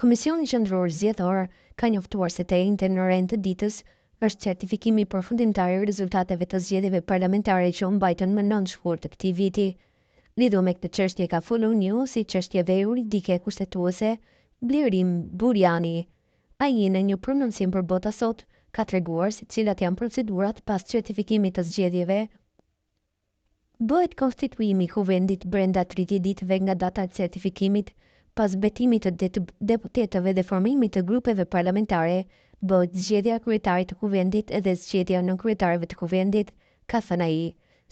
Komisioni Qendror Zgjedhor ka njoftuar se të njëjtën orë të ditës është certifikimi përfundimtar i rezultateve të zgjedhjeve parlamentare që u mbajtën më 9 shkurt të këtij viti. Lidhur me këtë çështje ka folur një si çështjeve juridike kushtetuese, Blirim Burjani. Ai në një prononcim për Bota Sot ka treguar se cilat janë procedurat pas certifikimit të zgjedhjeve. Bëhet konstituimi i kuvendit brenda 30 ditëve nga data e certifikimit, pas betimit të deputetëve dhe formimit të grupeve parlamentare, bëhet zgjedhja e kryetarit të kuvendit edhe zgjedhja e nënkryetarëve të kuvendit, ka thënë ai.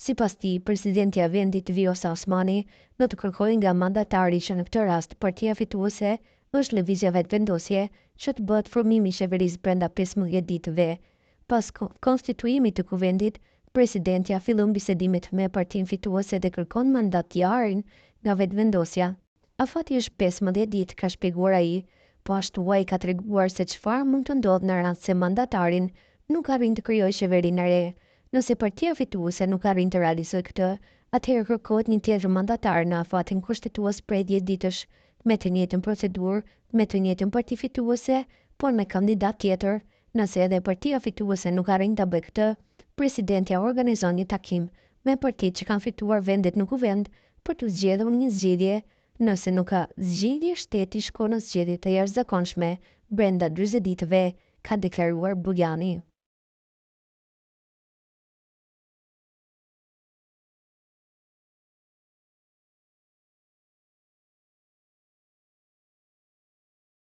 Sipas tij, presidentja e vendit Vjosa Osmani do të kërkojë nga mandatari që në këtë rast partia fituese është Lëvizja Vetëvendosje që të bëhet formimi i qeverisë brenda 15 ditëve. Pas konstituimit të kuvendit, presidentja fillon bisedimet me partinë fituese dhe kërkon mandatjarin nga Vetëvendosja. Afati është 15 ditë, ka shpjeguar ai, po ashtu ai ka treguar se çfarë mund të ndodhë në rast se mandatarin nuk arrin të krijojë qeverinë e re. Nëse partia fituese nuk arrin të realizojë këtë, atëherë kërkohet një tjetër mandatar në afatin kushtetues prej 10 ditësh, me të njëjtën procedurë, me të njëjtën parti fituese, por me kandidat tjetër. Nëse edhe partia fituese nuk arrin ta bëjë këtë, presidentja organizon një takim me partitë që kanë fituar vendet në kuvend për të zgjedhur një zgjidhje. Nëse nuk ka zgjidhje, shteti shkon në zgjedhje të jashtëzakonshme brenda 40 ditëve, ka deklaruar Burjani.